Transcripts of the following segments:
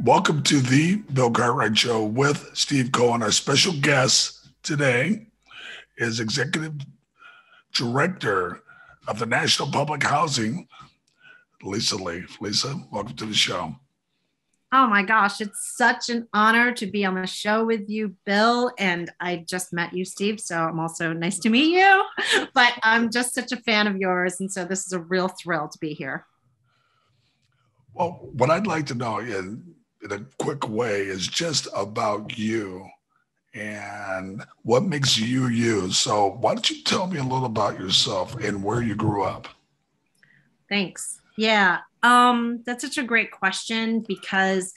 Welcome to the Bill Cartwright Show with Steve Cohen. Our special guest today is Executive Director of the National Public Housing, Lisa Lee. Lisa, welcome to the show. Oh my gosh, it's such an honor to be on the show with you, Bill. And I just met you, Steve. So I'm also nice to meet you. But I'm just such a fan of yours. And so this is a real thrill to be here. Well, what I'd like to know in a quick way is just about you and what makes you you. So why don't you tell me a little about yourself and where you grew up? Thanks. Yeah, that's such a great question because,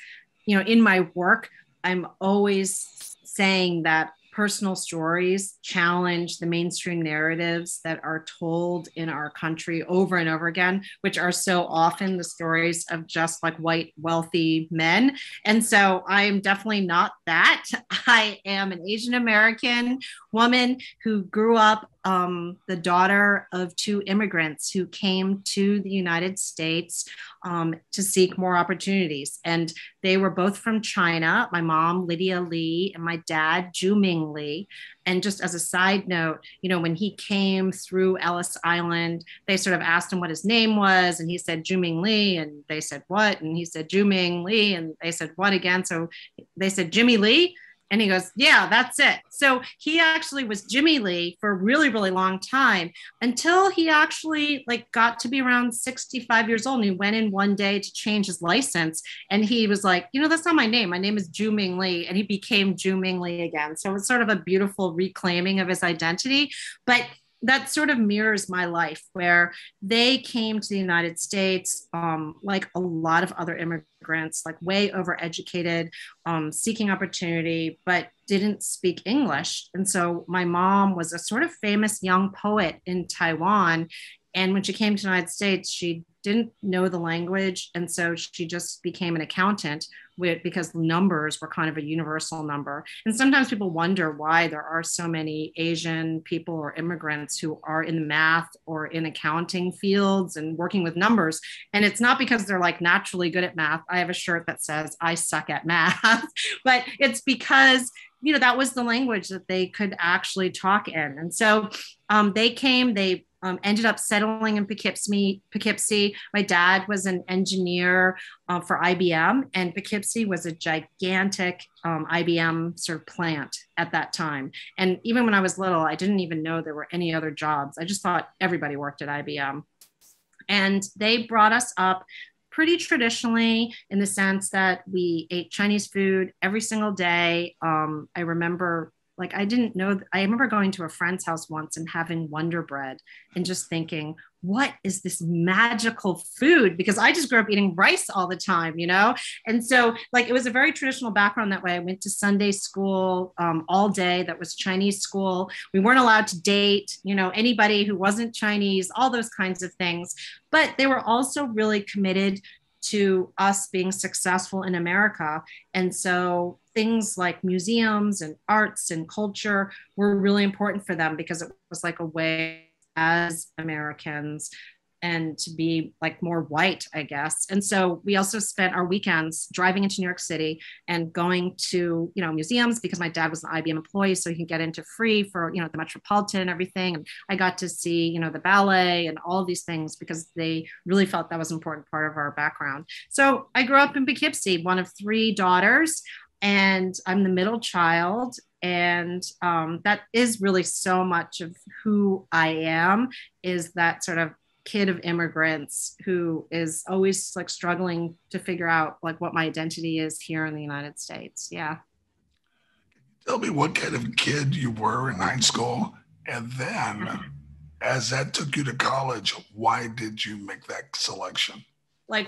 in my work, I'm always saying that personal stories challenge the mainstream narratives that are told in our country over and over again, which are so often the stories of just like white, wealthy men. And so I'm definitely not that. I am an Asian American woman who grew up the daughter of two immigrants who came to the United States to seek more opportunities. And they were both from China, my mom, Lydia Lee, and my dad, Ju-Ming Lee. And just as a side note, when he came through Ellis Island, they sort of asked him what his name was. And he said, Ju-Ming Lee. And they said, what? And he said, Ju-Ming Lee. And they said, what again? So they said, Jimmy Lee. And he goes, yeah, that's it. So he actually was Jimmy Lee for a really, really long time until he actually got to be around 65 years old. And he went in one day to change his license. And he was like, that's not my name. My name is Ju-Ming Lee. And he became Ju-Ming Lee again. So it's sort of a beautiful reclaiming of his identity. But that sort of mirrors my life, where they came to the United States, like a lot of other immigrants, like way overeducated, seeking opportunity, but didn't speak English. And so my mom was a sort of famous young poet in Taiwan. And when she came to the United States, she didn't know the language. And so she just became an accountant because numbers were kind of a universal number. And sometimes people wonder why there are so many Asian people or immigrants who are in the math or in accounting fields and working with numbers. And it's not because they're naturally good at math. I have a shirt that says, I suck at math, but it's because that was the language that they could actually talk in. And so they came, they ended up settling in Poughkeepsie. My dad was an engineer for IBM, and Poughkeepsie was a gigantic IBM sort of plant at that time. And even when I was little, I didn't even know there were any other jobs. I just thought everybody worked at IBM. And they brought us up pretty traditionally in the sense that we ate Chinese food every single day. I remember I remember going to a friend's house once and having Wonder Bread and just thinking, what is this magical food? Because I just grew up eating rice all the time, And so it was a very traditional background that way. I went to Sunday school all day. That was Chinese school. We weren't allowed to date, anybody who wasn't Chinese, all those kinds of things. But they were also really committed to us being successful in America. And so things like museums and arts and culture were really important for them because it was like a way as Americans and to be more white, I guess. And so we also spent our weekends driving into New York City and going to, museums because my dad was an IBM employee, so he could get into free for, the Metropolitan and everything. And I got to see, the ballet and all of these things because they really felt that was an important part of our background. So I grew up in Poughkeepsie, one of three daughters, and I'm the middle child. And that is really so much of who I am, is that sort of kid of immigrants who is always struggling to figure out what my identity is here in the United States. Yeah. Tell me what kind of kid you were in high school. And then as that took you to college, why did you make that selection?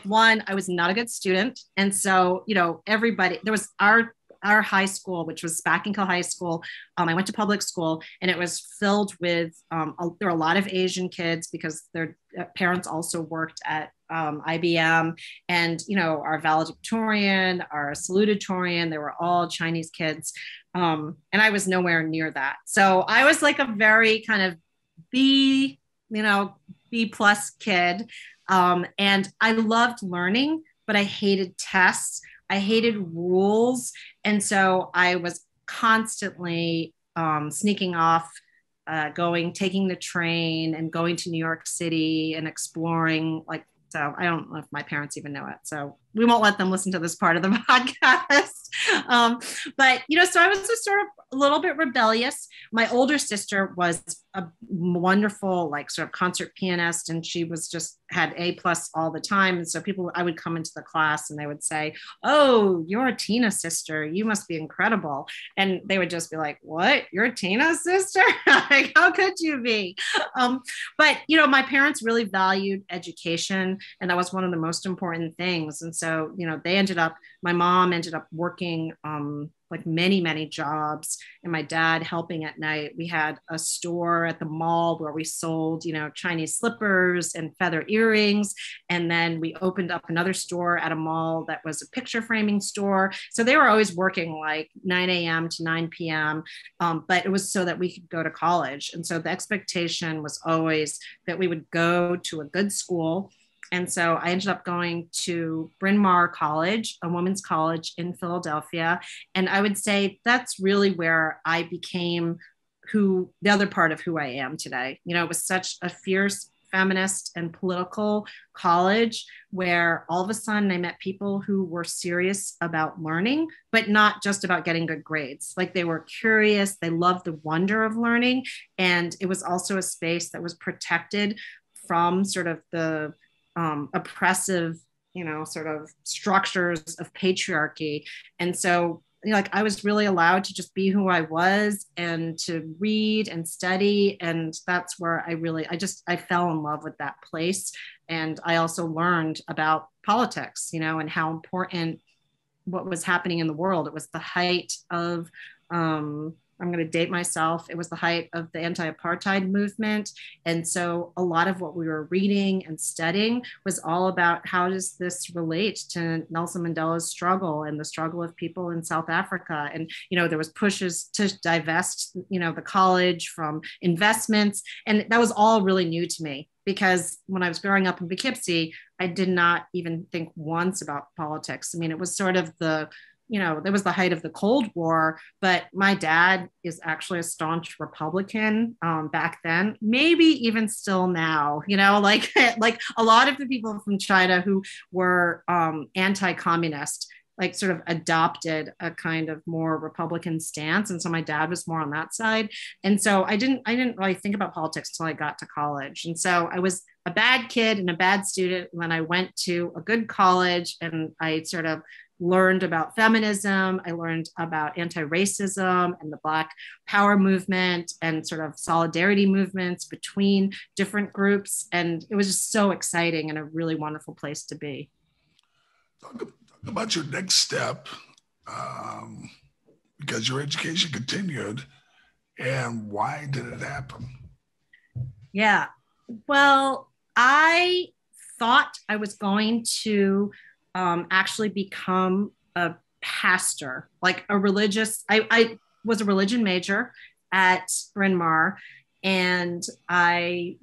One, I was not a good student. And so, everybody, there was our high school, which was Spackenkill High School. I went to public school, and it was filled with, there were a lot of Asian kids because their parents also worked at IBM, and, our valedictorian, our salutatorian, they were all Chinese kids. And I was nowhere near that. So I was a very kind of B plus kid. And I loved learning, but I hated tests. I hated rules. And so I was constantly sneaking off, taking the train and going to New York City and exploring. Like, so I don't know if my parents even know it. So we won't let them listen to this part of the podcast. But, so I was just sort of a little bit rebellious. My older sister was a wonderful, like, sort of concert pianist, and she was just had A+ all the time. And so I would come into the class and they would say, "Oh, you're Tina's sister. You must be incredible." And they would just be like, "What? You're Tina's sister? Like, how could you be?" But, my parents really valued education, and that was one of the most important things. And so, my mom ended up working like many, many jobs, and my dad helping at night. We had a store at the mall where we sold, Chinese slippers and feather earrings. And then we opened up another store at a mall that was a picture framing store. So they were always working like 9 a.m. to 9 p.m. But it was so that we could go to college. And so the expectation was always that we would go to a good school. And so I ended up going to Bryn Mawr College, a women's college in Philadelphia. And I would say that's really where I became the other part of who I am today. It was such a fierce feminist and political college where all of a sudden I met people who were serious about learning, but not just about getting good grades. Like, they were curious, they loved the wonder of learning. And it was also a space that was protected from sort of the oppressive, sort of structures of patriarchy. And so, like, I was really allowed to just be who I was and to read and study. And that's where I fell in love with that place. And I also learned about politics, and how important what was happening in the world. It was the height of, I'm going to date myself. It was the height of the anti-apartheid movement. And so a lot of what we were reading and studying was all about how does this relate to Nelson Mandela's struggle and the struggle of people in South Africa. And, there was pushes to divest, the college from investments. And that was all really new to me, because when I was growing up in Poughkeepsie, I did not even think once about politics. I mean, it was sort of there was the height of the Cold War, but my dad is actually a staunch Republican back then, maybe even still now, like a lot of the people from China who were anti-communist, like, sort of adopted a kind of more Republican stance. And so my dad was more on that side. And so I didn't really think about politics till I got to college. And so I was a bad kid and a bad student. And then I went to a good college and I sort of learned about feminism. I learned about anti-racism and the Black Power movement and sort of solidarity movements between different groups. And it was just so exciting and a really wonderful place to be. Talk about your next step, because your education continued, and why did it happen? Yeah, well, I thought I was going to actually become a pastor, like a religious. I was a religion major at Bryn Mawr, and I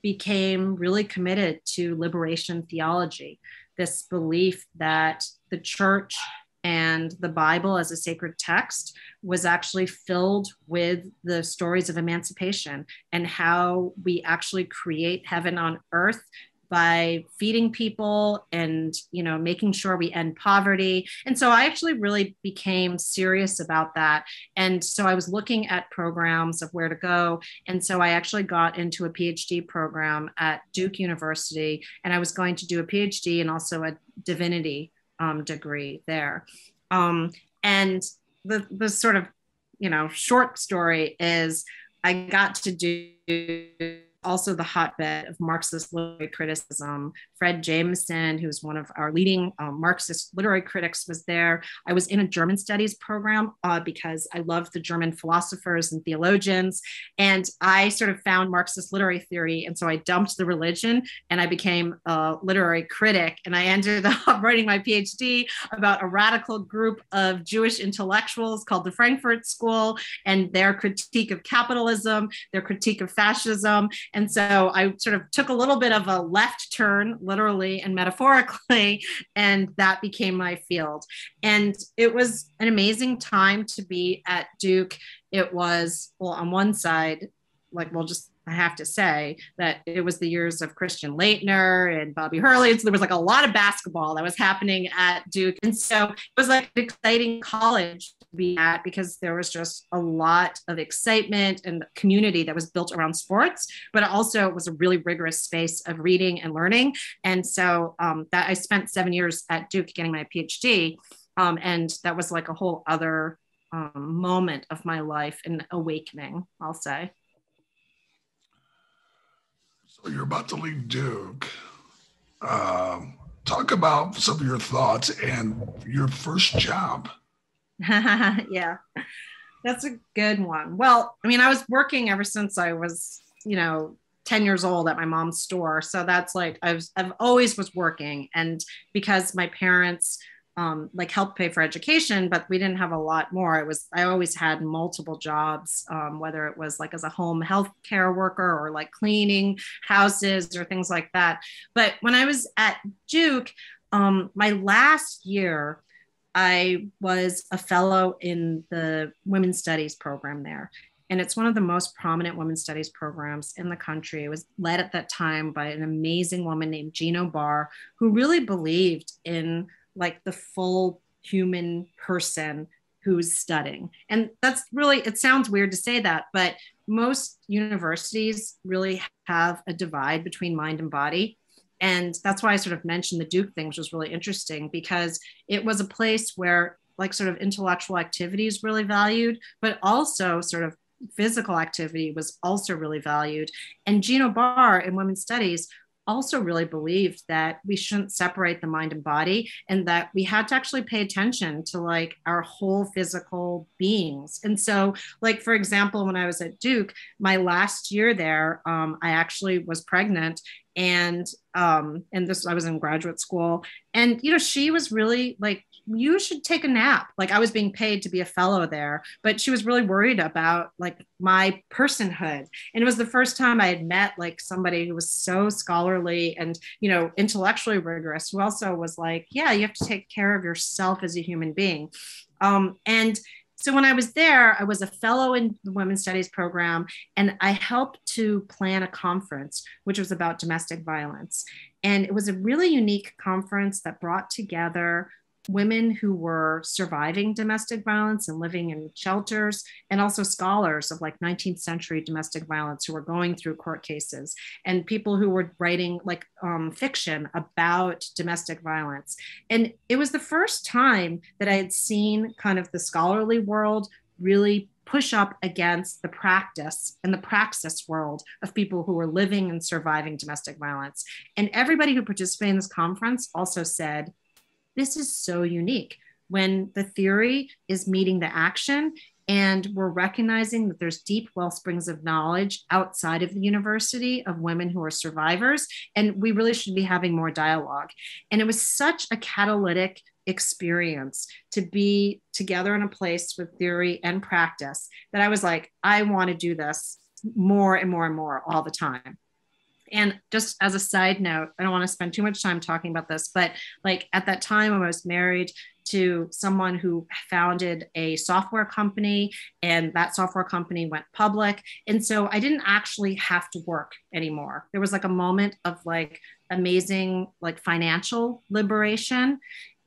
became really committed to liberation theology, this belief that the church and the Bible as a sacred text was actually filled with the stories of emancipation and how we actually create heaven on earth by feeding people and, making sure we end poverty. And so I actually really became serious about that. And so I was looking at programs of where to go. And so I actually got into a PhD program at Duke University, and I was going to do a PhD and also a divinity degree there. And the sort of, short story is I got to do also the hotbed of Marxist literary criticism. Fred Jameson, who's one of our leading Marxist literary critics, was there. I was in a German studies program because I loved the German philosophers and theologians. And I sort of found Marxist literary theory. And so I dumped the religion and I became a literary critic. And I ended up writing my PhD about a radical group of Jewish intellectuals called the Frankfurt School and their critique of capitalism, their critique of fascism. And so I sort of took a little bit of a left turn, literally and metaphorically, and that became my field. And it was an amazing time to be at Duke. It was, well, on one side, like, well, just I have to say that it was the years of Christian Laettner and Bobby Hurley. So there was like a lot of basketball that was happening at Duke. And so it was like an exciting college to be at because there was just a lot of excitement and community that was built around sports, but also it was a really rigorous space of reading and learning. And so that I spent 7 years at Duke getting my PhD. And that was like a whole other moment of my life and awakening, I'll say. So you're about to leave Duke. Talk about some of your thoughts and your first job. Yeah, that's a good one. Well, I mean, I was working ever since I was, 10 years old at my mom's store. So that's like, I've always was working. And because my parents like helped pay for education, but we didn't have a lot more. I always had multiple jobs, whether it was like as a home healthcare worker or like cleaning houses or things like that. But when I was at Duke, my last year, I was a fellow in the women's studies program there. And it's one of the most prominent women's studies programs in the country. It was led at that time by an amazing woman named Jane Addams, who really believed in like the full human person who's studying. And that's really, it sounds weird to say that, but most universities really have a divide between mind and body. And that's why I sort of mentioned the Duke thing, which was really interesting because it was a place where like sort of intellectual activity is really valued, but also sort of physical activity was also really valued. And Gino Barr in women's studies also really believed that we shouldn't separate the mind and body and that we had to actually pay attention to like our whole physical beings. And so like, for example, when I was at Duke, my last year there, I actually was pregnant and this, I was in graduate school and, she was really like, you should take a nap. Like I was being paid to be a fellow there, but she was really worried about like my personhood. And it was the first time I had met like somebody who was so scholarly and, intellectually rigorous, who also was like, yeah, you have to take care of yourself as a human being. And so when I was there, I was a fellow in the women's studies program, and I helped to plan a conference, which was about domestic violence. And it was a really unique conference that brought together women who were surviving domestic violence and living in shelters, and also scholars of like 19th century domestic violence who were going through court cases, and people who were writing like fiction about domestic violence. And it was the first time that I had seen kind of the scholarly world really push up against the practice and the praxis world of people who were living and surviving domestic violence. And everybody who participated in this conference also said, this is so unique when the theory is meeting the action and we're recognizing that there's deep well springs of knowledge outside of the university of women who are survivors. And we really should be having more dialogue. And it was such a catalytic experience to be together in a place with theory and practice that I was like, I want to do this more and more and more all the time. And just as a side note, I don't want to spend too much time talking about this, but like at that time I was married to someone who founded a software company, and that software company went public. And so I didn't actually have to work anymore. There was like a moment of like amazing, like financial liberation.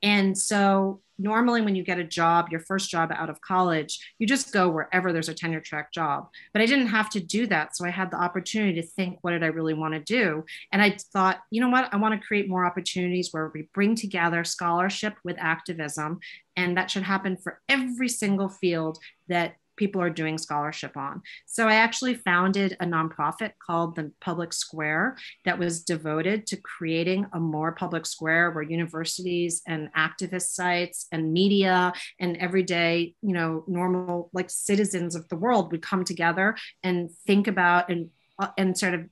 And so normally when you get a job, your first job out of college, you just go wherever there's a tenure track job. But I didn't have to do that. So I had the opportunity to think, what did I really want to do? And I thought, you know what? I want to create more opportunities where we bring together scholarship with activism. And that should happen for every single field that people are doing scholarship on. So I actually founded a nonprofit called the Public Square that was devoted to creating a more public square where universities and activist sites and media and everyday, normal like citizens of the world would come together and think about and sort of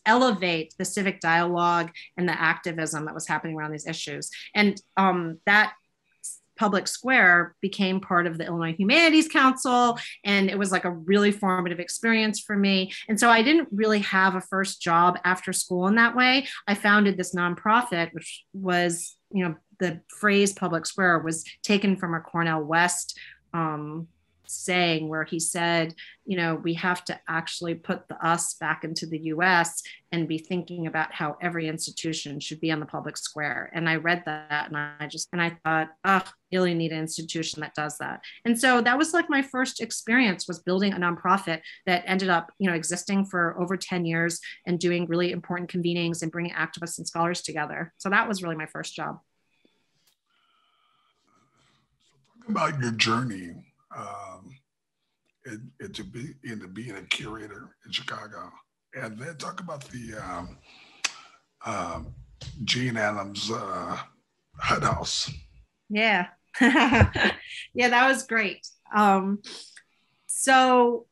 elevate the civic dialogue and the activism that was happening around these issues. And that public square became part of the Illinois Humanities Council. And it was like a really formative experience for me. And so I didn't really have a first job after school in that way. I founded this nonprofit, which was, the phrase public square was taken from a Cornell West saying where he said, we have to actually put the us back into the US and be thinking about how every institution should be on the public square. And I read that and I thought, oh, really need an institution that does that. And so that was like my first experience, was building a nonprofit that ended up, existing for over 10 years and doing really important convenings and bringing activists and scholars together. So that was really my first job. Talk about your journey into being a curator in Chicago, and then talk about the Jane Addams Hull-House. Yeah. Yeah, that was great. So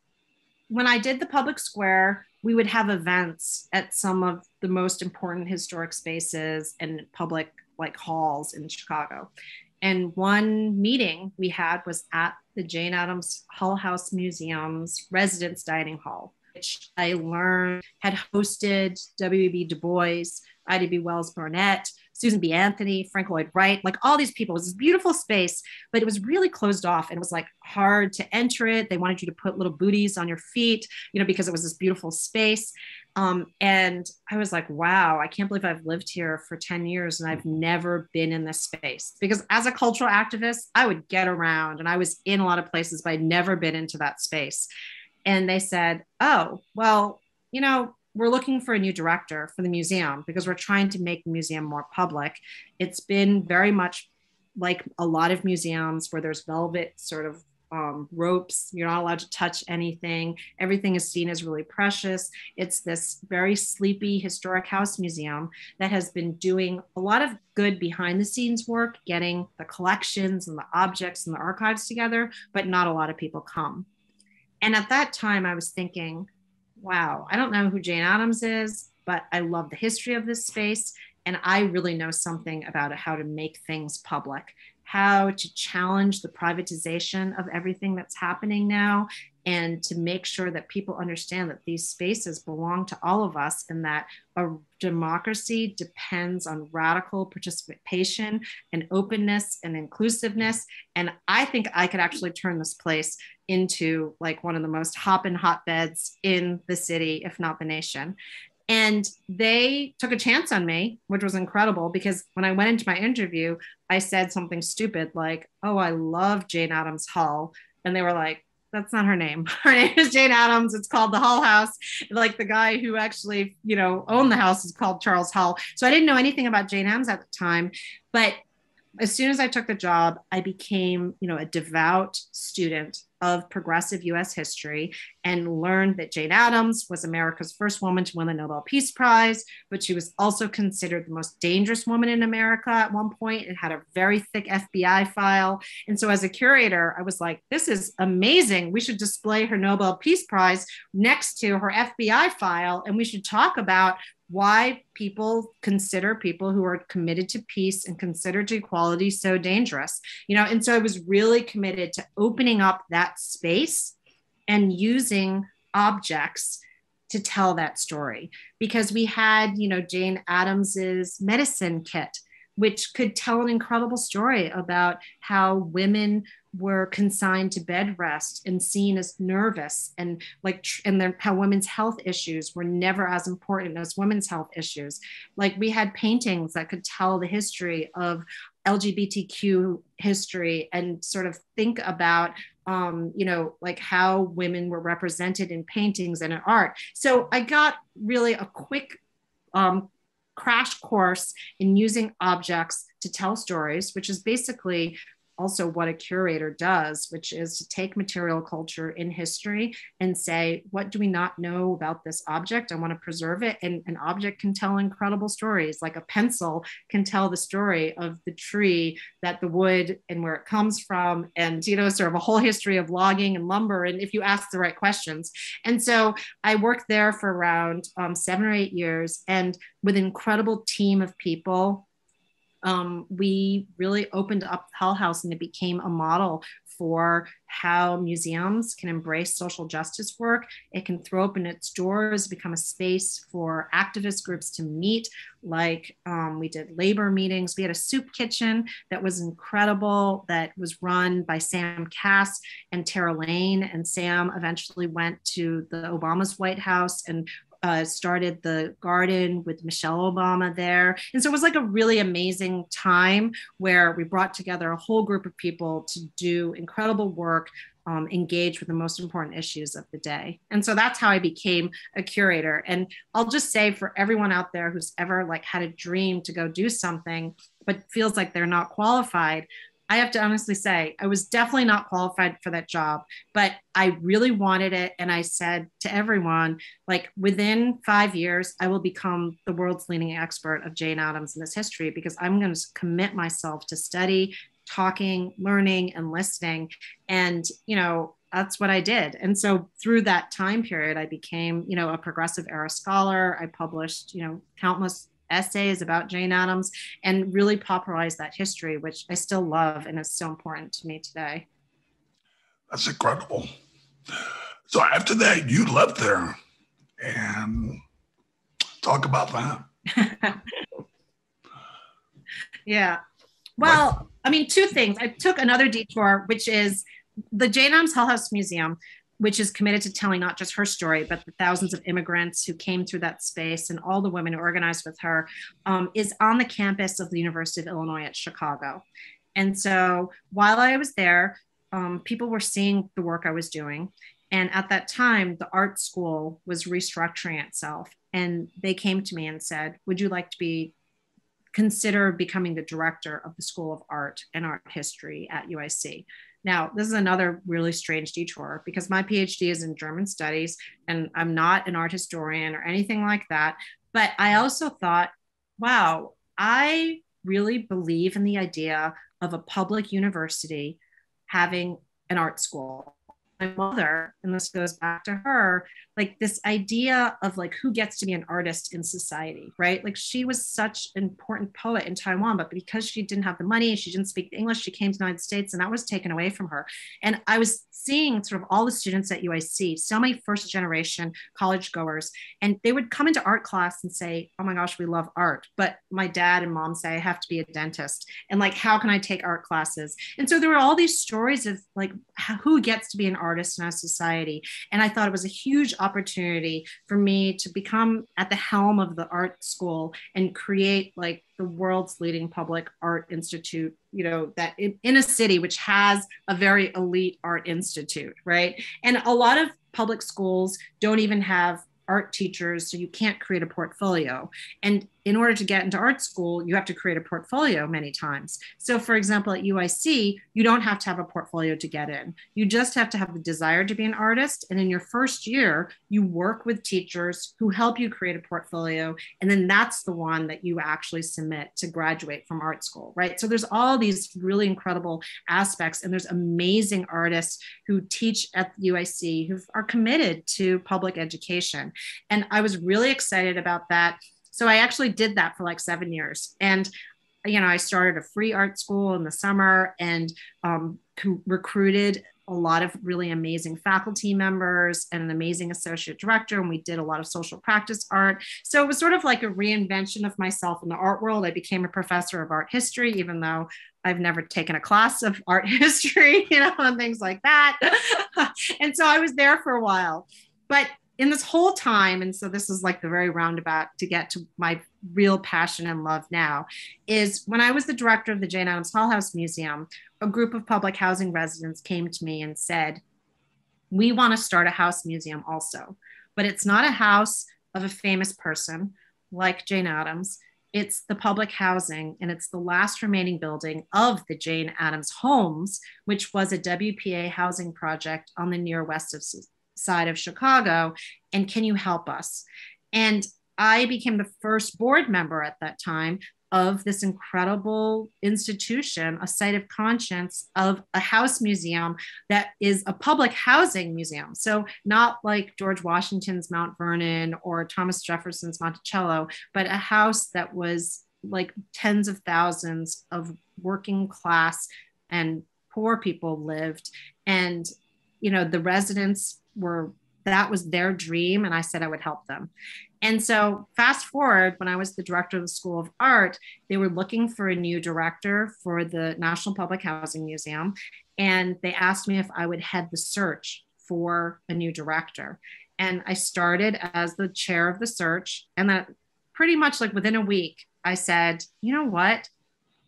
when I did the public square, we would have events at some of the most important historic spaces and public halls in Chicago. And one meeting we had was at the Jane Addams Hull-House Museum's residence dining hall, which I learned had hosted W.E.B. Du Bois, Ida B. Wells Barnett, Susan B. Anthony, Frank Lloyd Wright, like all these people. It was this beautiful space, but it was really closed off and it was like hard to enter it. They wanted you to put little booties on your feet, because it was this beautiful space. And I was like, wow, I can't believe I've lived here for 10 years and I've never been in this space. Because as a cultural activist, I would get around and I was in a lot of places, but I'd never been into that space. And they said, oh, well, we're looking for a new director for the museum because we're trying to make the museum more public. It's been very much like a lot of museums where there's velvet sort of ropes. You're not allowed to touch anything. Everything is seen as really precious. It's this very sleepy historic house museum that has been doing a lot of good behind the scenes work, getting the collections and the objects and the archives together, but not a lot of people come. And at that time I was thinking, wow, I don't know who Jane Addams is, but I love the history of this space. And I really know something about how to make things public, how to challenge the privatization of everything that's happening now, and to make sure that people understand that these spaces belong to all of us and that a democracy depends on radical participation and openness and inclusiveness. And I think I could actually turn this place into like one of the most hoppin' hotbeds in the city, if not the nation. And they took a chance on me, which was incredible because when I went into my interview, I said something stupid like, oh, I love Jane Addams Hull. And they were like, that's not her name. Her name is Jane Addams. It's called the Hull-House. Like the guy who actually, owned the house is called Charles Hull. So I didn't know anything about Jane Addams at the time, but as soon as I took the job, I became, a devout student of progressive US history and learned that Jane Addams was America's first woman to win the Nobel Peace Prize, but she was also considered the most dangerous woman in America at one point. It had a very thick FBI file. And so as a curator, I was like, this is amazing. We should display her Nobel Peace Prize next to her FBI file. And we should talk about why people consider people who are committed to peace and considered to equality so dangerous, and so I was really committed to opening up that space and using objects to tell that story, because we had, Jane Addams's medicine kit, which could tell an incredible story about how women were consigned to bed rest and seen as nervous, and how women's health issues were never as important as women's health issues. Like we had paintings that could tell the history of LGBTQ history and sort of think about like how women were represented in paintings and in art. So I got really a quick crash course in using objects to tell stories, which is basically also what a curator does, which is to take material culture in history and say, what do we not know about this object? I want to preserve it. And an object can tell incredible stories, like a pencil can tell the story of the tree, that the wood and where it comes from, and, sort of a whole history of logging and lumber, and if you ask the right questions. And so I worked there for around 7 or 8 years, and with an incredible team of people, we really opened up Hull House, and it became a model for how museums can embrace social justice work. It can throw open its doors, become a space for activist groups to meet. Like we did labor meetings. We had a soup kitchen that was incredible, that was run by Sam Cass and Tara Lane. And Sam eventually went to the Obama's White House and started the garden with Michelle Obama there. And so it was like a really amazing time where we brought together a whole group of people to do incredible work, engage with the most important issues of the day. And so that's how I became a curator. And I'll just say, for everyone out there who's ever like had a dream to go do something, but feels like they're not qualified, I have to honestly say, I was definitely not qualified for that job, but I really wanted it. And I said to everyone, like, within 5 years, I will become the world's leading expert of Jane Addams and this history, because I'm going to commit myself to study, talking, learning, and listening. And, you know, that's what I did. And so through that time period, I became, you know, a progressive era scholar. I published, you know, countless essays about Jane Addams, and really popularized that history, which I still love and is so important to me today. That's incredible. So after that, you left there, and talk about that. Yeah. Well, I mean, two things. I took another detour, which is the Jane Addams Hull-House Museum, which is committed to telling not just her story, but the thousands of immigrants who came through that space and all the women who organized with her, is on the campus of the University of Illinois at Chicago. And so while I was there, people were seeing the work I was doing. And at that time, the art school was restructuring itself. And they came to me and said, would you like to consider becoming the director of the School of Art and Art History at UIC? Now, this is another really strange detour, because my PhD is in German studies, and I'm not an art historian or anything like that. But I also thought, wow, I really believe in the idea of a public university having an art school. My mother, and this goes back to her, like this idea of like who gets to be an artist in society, right? Like she was such an important poet in Taiwan, but because she didn't have the money, she didn't speak English, she came to the United States, and that was taken away from her. And I was seeing sort of all the students at UIC, so many first generation college goers, and they would come into art class and say, oh my gosh, we love art. But my dad and mom say, I have to be a dentist. And like, how can I take art classes? And so there were all these stories of like, who gets to be an artist in our society. And I thought it was a huge opportunity for me to become at the helm of the art school and create like the world's leading public art institute, you know, that in a city which has a very elite art institute, right? And a lot of public schools don't even have art teachers, so you can't create a portfolio. And in order to get into art school, you have to create a portfolio many times. So for example, at UIC, you don't have to have a portfolio to get in. You just have to have the desire to be an artist. And in your first year, you work with teachers who help you create a portfolio. And then that's the one that you actually submit to graduate from art school, right? So there's all these really incredible aspects. And there's amazing artists who teach at UIC who are committed to public education. And I was really excited about that. So I actually did that for like 7 years. And, you know, I started a free art school in the summer and recruited a lot of really amazing faculty members and an amazing associate director. And we did a lot of social practice art. So it was sort of like a reinvention of myself in the art world. I became a professor of art history, even though I've never taken a class of art history, you know, and things like that. And so I was there for a while. But in this whole time, and so this is like the very roundabout to get to my real passion and love now, is when I was the director of the Jane Addams Hull-House Museum, a group of public housing residents came to me and said, we want to start a house museum also, but it's not a house of a famous person like Jane Addams. It's the public housing, and it's the last remaining building of the Jane Addams homes, which was a WPA housing project on the near west side of Chicago, and can you help us? And I became the first board member at that time of this incredible institution, a site of conscience of a house museum that is a public housing museum. So not like George Washington's Mount Vernon or Thomas Jefferson's Monticello, but a house that was like tens of thousands of working class and poor people lived. And, you know, the residents that was their dream. And I said I would help them. And so fast forward, when I was the director of the School of Art, they were looking for a new director for the National Public Housing Museum. And they asked me if I would head the search for a new director. And I started as the chair of the search. And then pretty much like within a week, I said, you know what?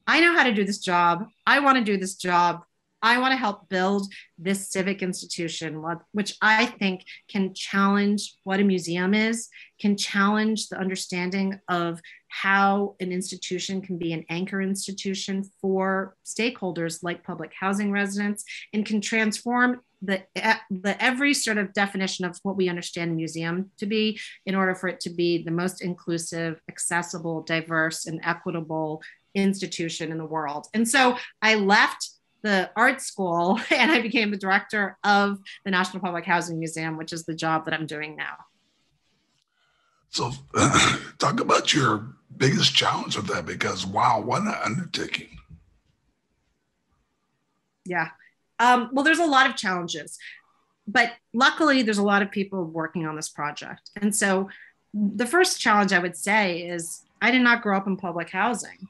I know how to do this job. I want to do this job. I want to help build this civic institution, which I think can challenge what a museum is, can challenge the understanding of how an institution can be an anchor institution for stakeholders like public housing residents, and can transform the every sort of definition of what we understand a museum to be in order for it to be the most inclusive, accessible, diverse, and equitable institution in the world. And so I left the art school and I became the director of the National Public Housing Museum, which is the job that I'm doing now. So talk about your biggest challenge with that, because wow, what an undertaking. Yeah. Well, there's a lot of challenges, but luckily there's a lot of people working on this project. And so the first challenge I would say is I did not grow up in public housing.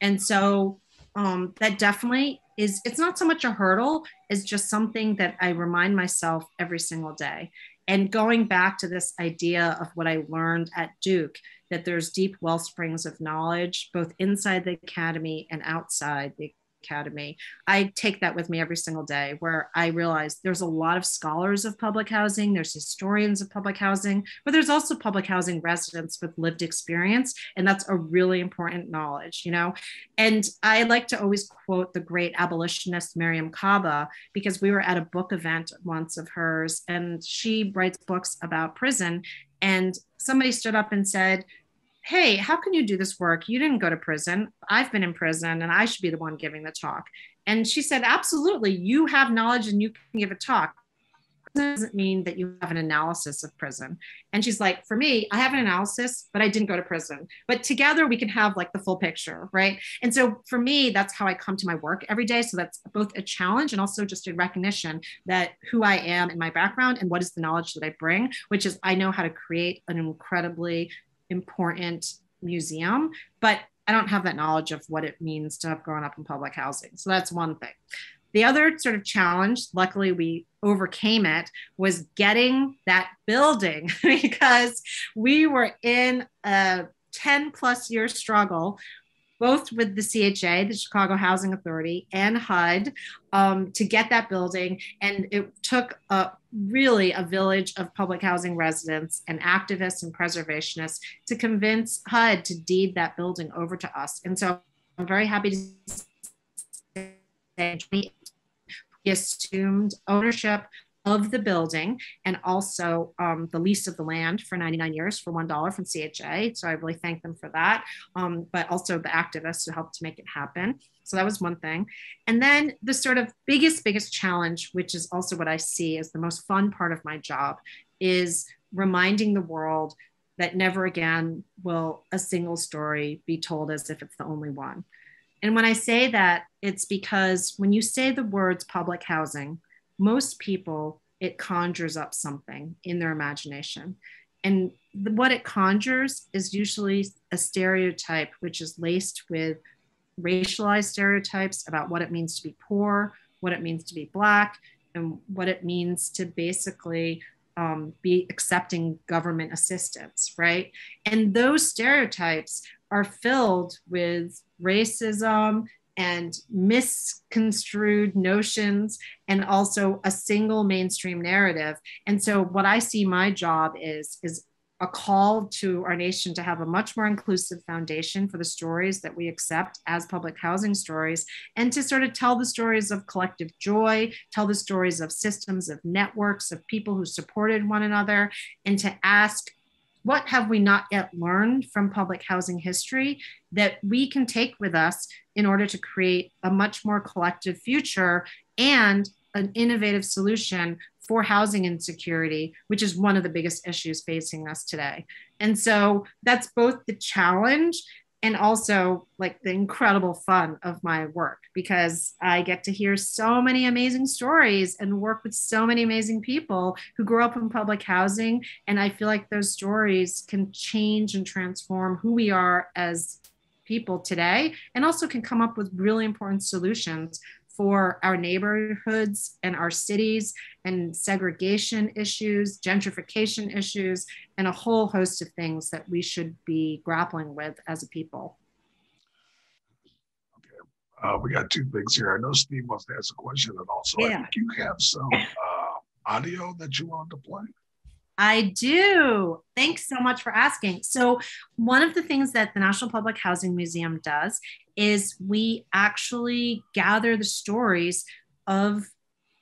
And so that definitely it's not so much a hurdle as just something that I remind myself every single day. And going back to this idea of what I learned at Duke, that there's deep well springs of knowledge, both inside the academy and outside the academy. I take that with me every single day, where I realize there's a lot of scholars of public housing, there's historians of public housing, but there's also public housing residents with lived experience. And that's a really important knowledge, you know? And I like to always quote the great abolitionist Miriam Kaba, because we were at a book event once of hers, and she writes books about prison. And somebody stood up and said, hey, how can you do this work? You didn't go to prison. I've been in prison and I should be the one giving the talk. And she said, absolutely, you have knowledge and you can give a talk. It doesn't mean that you have an analysis of prison. And she's like, for me, I have an analysis, but I didn't go to prison. But together we can have like the full picture, right? And so for me, that's how I come to my work every day. So that's both a challenge and also just a recognition that who I am in my background and what is the knowledge that I bring, which is I know how to create an incredibly important museum, but I don't have that knowledge of what it means to have grown up in public housing. So that's one thing. The other sort of challenge, luckily we overcame it, was getting that building because we were in a 10 plus year struggle, both with the CHA, the Chicago Housing Authority, and HUD to get that building. And it took really a village of public housing residents and activists and preservationists to convince HUD to deed that building over to us. And so I'm very happy to say we assumed ownership of the building and also the lease of the land for 99 years for $1 from CHA. So I really thank them for that, but also the activists who helped to make it happen. So that was one thing. And then the sort of biggest challenge, which is also what I see as the most fun part of my job, is reminding the world that never again will a single story be told as if it's the only one. And when I say that, it's because when you say the words public housing, most people, it conjures up something in their imagination. And what it conjures is usually a stereotype, which is laced with racialized stereotypes about what it means to be poor, what it means to be Black, and what it means to basically be accepting government assistance, right? And those stereotypes are filled with racism and misconstrued notions and also a single mainstream narrative. And so what I see my job is a call to our nation to have a much more inclusive foundation for the stories that we accept as public housing stories, and to sort of tell the stories of collective joy, tell the stories of systems, of networks, of people who supported one another, and to ask, what have we not yet learned from public housing history that we can take with us in order to create a much more collective future and an innovative solution for housing insecurity, which is one of the biggest issues facing us today. And so that's both the challenge and also like the incredible fun of my work, because I get to hear so many amazing stories and work with so many amazing people who grew up in public housing. And I feel like those stories can change and transform who we are as people today, and also can come up with really important solutions for our neighborhoods and our cities, and segregation issues, gentrification issues, and a whole host of things that we should be grappling with as a people. Okay, we got two things here. I know Steve wants to ask a question, and also Yeah. I think you have some audio that you wanted to play. I do. Thanks so much for asking. So, one of the things that the National Public Housing Museum does is we actually gather the stories of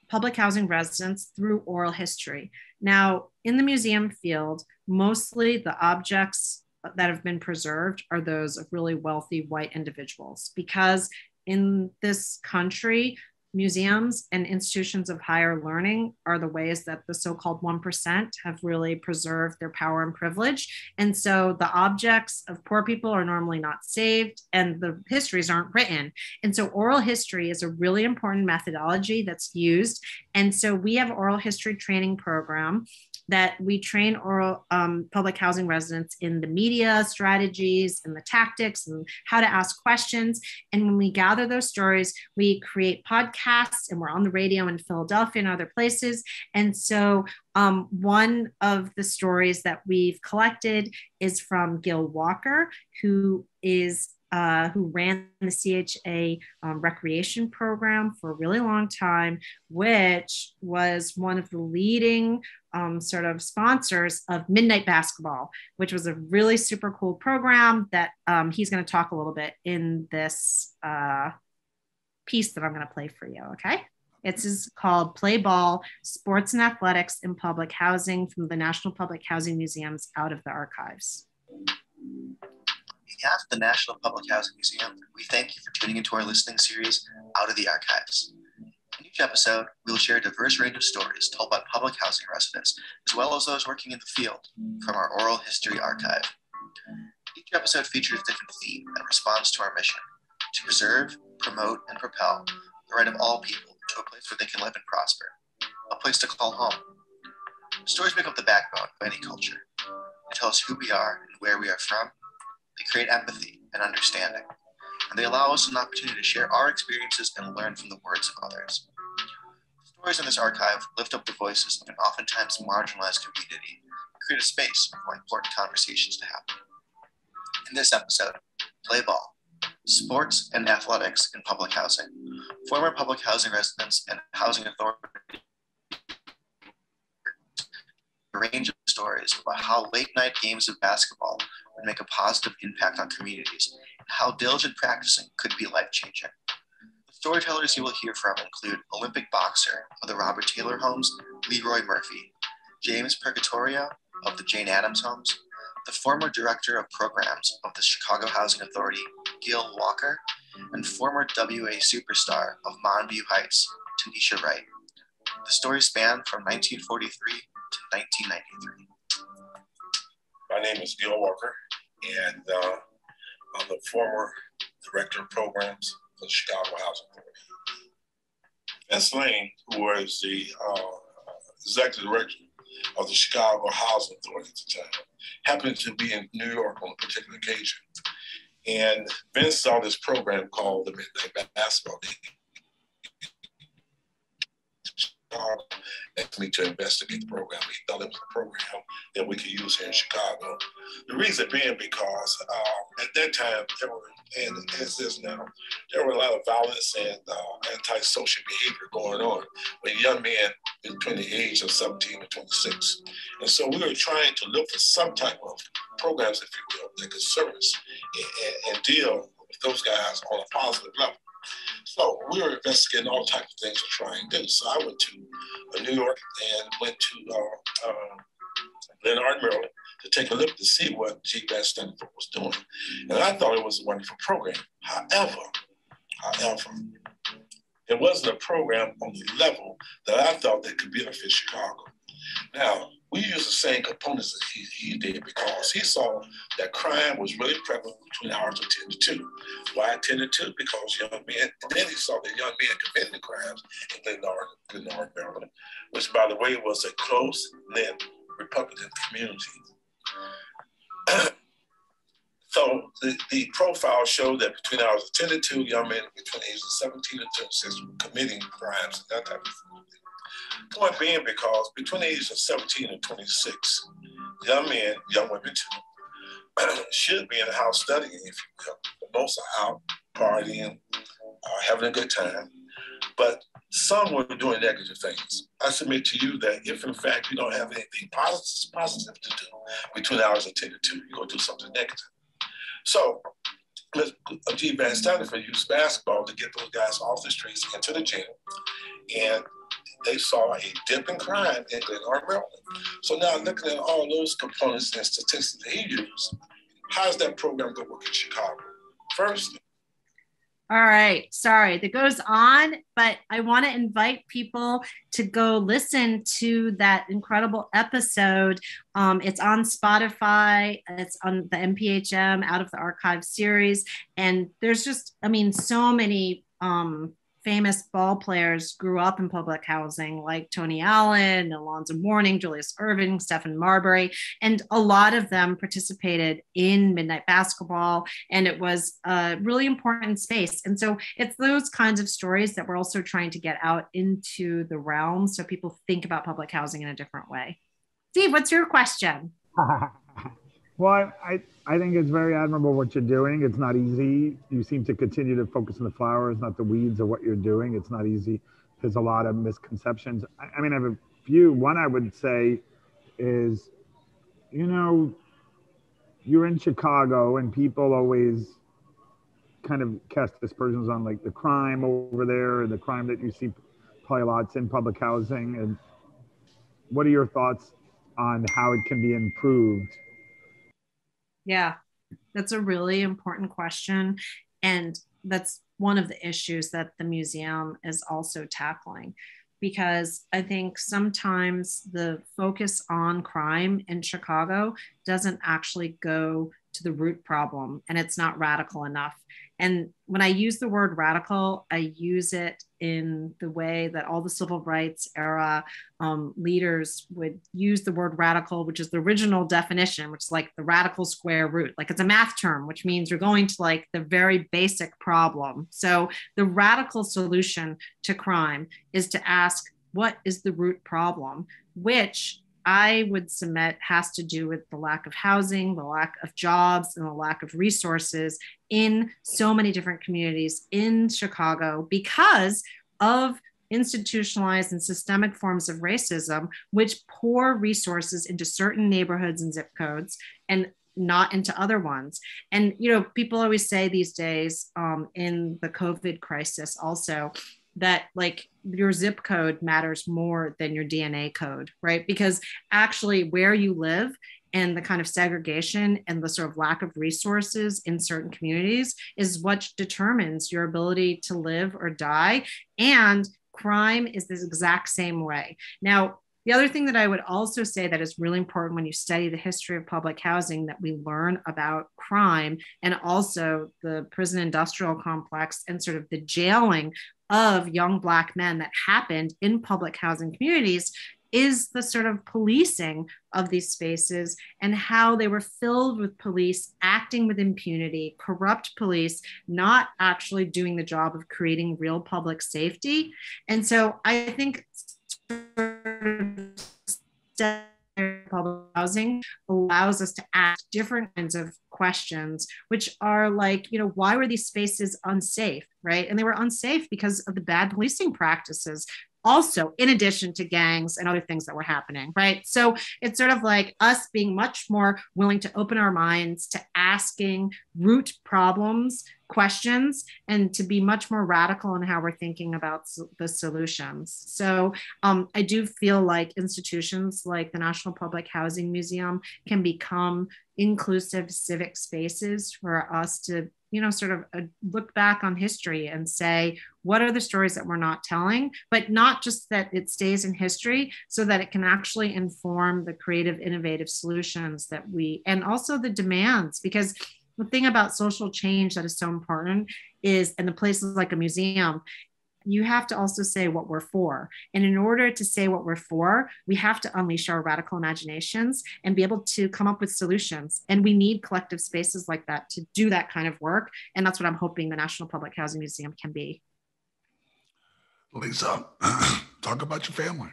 public housing residents through oral history. Now, in the museum field, mostly the objects that have been preserved are those of really wealthy white individuals, because in this country, museums and institutions of higher learning are the ways that the so-called 1% have really preserved their power and privilege. And so the objects of poor people are normally not saved, and the histories aren't written. And so oral history is a really important methodology that's used. And so we have an oral history training program that we train oral public housing residents in the media strategies and the tactics and how to ask questions. And when we gather those stories, we create podcasts, and we're on the radio in Philadelphia and other places. And so one of the stories that we've collected is from Gil Walker, who ran the CHA recreation program for a really long time, which was one of the leading sort of sponsors of Midnight Basketball, which was a really super cool program that he's going to talk a little bit in this piece that I'm going to play for you. Okay. It's called Play Ball, Sports and Athletics in Public Housing, from the National Public Housing Museums out of the archives. On behalf of the National Public Housing Museum, we thank you for tuning into our listening series, Out of the Archives. In each episode, we will share a diverse range of stories told by public housing residents, as well as those working in the field, from our oral history archive. Each episode features a different theme that responds to our mission: to preserve, promote, and propel the right of all people to a place where they can live and prosper, a place to call home. Stories make up the backbone of any culture. They tell us who we are and where we are from. They create empathy and understanding, and they allow us an opportunity to share our experiences and learn from the words of others. Stories in this archive lift up the voices of an oftentimes marginalized community and create a space for important conversations to happen. In this episode, Play Ball, Sports and Athletics in Public Housing, former public housing residents and housing authorities a range of stories about how late-night games of basketball would make a positive impact on communities, and how diligent practicing could be life-changing. The storytellers you will hear from include Olympic boxer of the Robert Taylor Homes, Leroy Murphy, James Purgatorio of the Jane Addams Homes, the former director of programs of the Chicago Housing Authority, Gil Walker, and former WA superstar of Monview Heights, Tanisha Wright. The stories span from 1943 to 1993. My name is Bill Walker, and I'm the former director of programs for the Chicago Housing Authority. Vince Lane, who was the executive director of the Chicago Housing Authority at the time, happened to be in New York on a particular occasion. And Vince saw this program called the Midnight Basketball League. Asked me to investigate the program. He thought it was a program that we could use here in Chicago. The reason being because at that time, there were, and as is now, there were a lot of violence and antisocial behavior going on with young men between the age of 17 and 26. And so we were trying to look for some type of programs, if you will, that could service and deal with those guys on a positive level. So we were investigating all types of things to try and do. So I went to New York and went to Leonard, Maryland, to take a look to see what GBAS Stanford was doing. And I thought it was a wonderful program. However, it wasn't a program on the level that I thought that could benefit Chicago. Now, we used the same components that he did because he saw that crime was really prevalent between hours of 10 to 2. Why 10 to 2? Because young men, and then he saw that young men committing the crimes in Glenard, Maryland, which, by the way, was a close-knit Republican community. So the profile showed that between hours of 10 to 2, young men between ages of 17 and 26 were committing crimes and that type of thing. Point being because between the ages of 17 and 26, young men, young women too, should be in the house studying, if you will. Most are out partying, having a good time, but some were doing negative things. I submit to you that if in fact you don't have anything positive to do between the hours of 10 to 2, you're going to do something negative. So G. Van Standiford used basketball to get those guys off the streets into the gym, and they saw a dip in crime in Glenard, Maryland. So now looking at all those components and statistics that he used, how's that program going to work in Chicago? First. All right, sorry, that goes on, but I want to invite people to go listen to that incredible episode. It's on Spotify, it's on the MPHM Out of the Archive series, and there's just, I mean, so many famous ball players grew up in public housing, like Tony Allen, Alonzo Mourning, Julius Erving, Stephen Marbury, and a lot of them participated in midnight basketball, and it was a really important space. And so it's those kinds of stories that we're also trying to get out into the realm so people think about public housing in a different way. Steve, what's your question? Well, I think it's very admirable what you're doing. It's not easy. You seem to continue to focus on the flowers, not the weeds of what you're doing. It's not easy. There's a lot of misconceptions. I mean, I have a few. One I would say is, you know, you're in Chicago and people always kind of cast aspersions on like the crime over there and the crime that you see probably lots in public housing. And what are your thoughts on how it can be improved? Yeah, that's a really important question. And that's one of the issues that the museum is also tackling, because I think sometimes the focus on crime in Chicago doesn't actually go to the root problem, and it's not radical enough. And when I use the word radical, I use it in the way that all the civil rights era leaders would use the word radical, which is the original definition, which is like the radical square root. Like it's a math term, which means you're going to like the very basic problem. So the radical solution to crime is to ask, what is the root problem? Which I would submit has to do with the lack of housing, the lack of jobs, and the lack of resources in so many different communities in Chicago because of institutionalized and systemic forms of racism, which pour resources into certain neighborhoods and zip codes and not into other ones. And, you know, people always say these days in the COVID crisis also, that like your zip code matters more than your DNA code, right? Because actually where you live and the kind of segregation and the sort of lack of resources in certain communities is what determines your ability to live or die. And crime is this exact same way. Now, the other thing that I would also say that is really important when you study the history of public housing that we learn about crime and also the prison industrial complex and sort of the jailing of young Black men that happened in public housing communities is the sort of policing of these spaces and how they were filled with police acting with impunity, corrupt police, not actually doing the job of creating real public safety. And so I think public housing allows us to ask different kinds of questions, which are like, you know, why were these spaces unsafe, right? And they were unsafe because of the bad policing practices. Also, in addition to gangs and other things that were happening, right? So it's sort of like us being much more willing to open our minds to asking root problems questions and to be much more radical in how we're thinking about the solutions. So I do feel like institutions like the National Public Housing Museum can become inclusive civic spaces for us to, sort of look back on history and say, what are the stories that we're not telling, but not just that it stays in history, so that it can actually inform the creative, innovative solutions that and also the demands. Because the thing about social change that is so important is, in the places like a museum, you have to also say what we're for. And in order to say what we're for, we have to unleash our radical imaginations and be able to come up with solutions. And we need collective spaces like that to do that kind of work. And that's what I'm hoping the National Public Housing Museum can be. Lisa, talk about your family.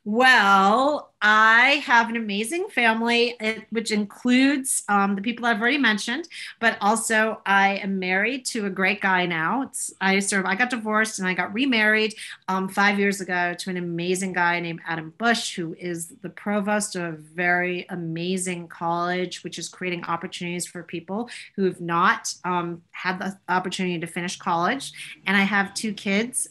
Well, I have an amazing family, which includes the people I've already mentioned, but also I am married to a great guy now. I got divorced and I got remarried 5 years ago to an amazing guy named Adam Bush, who is the provost of a very amazing college, which is creating opportunities for people who have not had the opportunity to finish college. And I have 2 kids,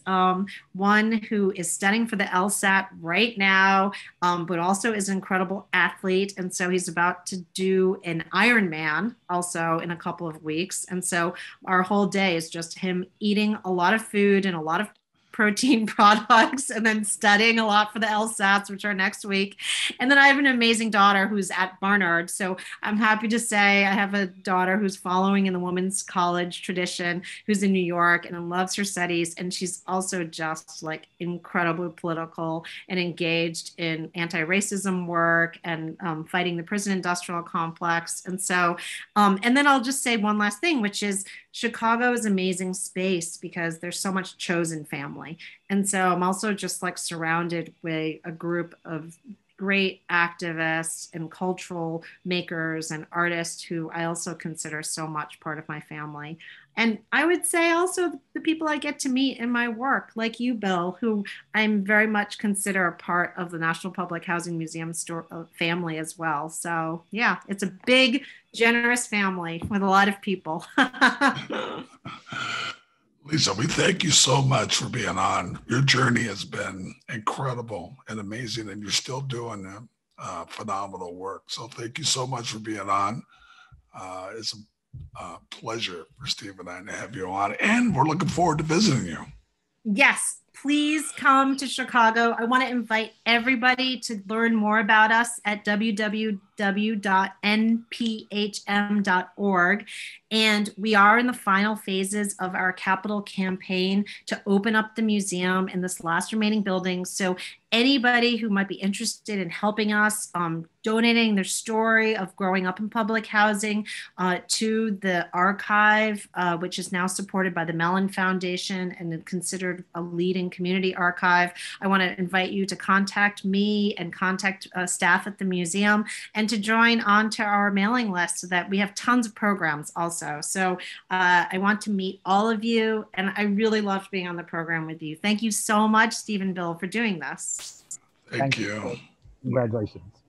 one who is studying for the LSAT right now, but also is an incredible athlete. And so he's about to do an Ironman also in a couple of weeks. And so our whole day is just him eating a lot of food and a lot of protein products, and then studying a lot for the LSATs, which are next week. And then I have an amazing daughter who's at Barnard. So I'm happy to say I have a daughter who's following in the women's college tradition, who's in New York and loves her studies. And she's also just like incredibly political and engaged in anti-racism work and fighting the prison industrial complex. And so, and then I'll just say one last thing, which is Chicago is an amazing space because there's so much chosen family. And so I'm also just like surrounded with a group of great activists and cultural makers and artists who I also consider so much part of my family. And I would say also the people I get to meet in my work, like you, Bill, who I'm very much consider a part of the National Public Housing Museum family as well. So yeah, it's a big, generous family with a lot of people. Lisa, we thank you so much for being on. Your journey has been incredible and amazing, and you're still doing phenomenal work. So thank you so much for being on. It's a pleasure for Steve and I to have you on, and we're looking forward to visiting you. Yes, please come to Chicago. I want to invite everybody to learn more about us at www.nphm.org. And we are in the final phases of our capital campaign to open up the museum in this last remaining building. So anybody who might be interested in helping us, donating their story of growing up in public housing to the archive, which is now supported by the Mellon Foundation and considered a leading community archive. I want to invite you to contact me and contact staff at the museum and to join onto our mailing list so that we have tons of programs also. So I want to meet all of you, and I really loved being on the program with you. Thank you so much, Steve and Bill, for doing this. Thank you. Congratulations.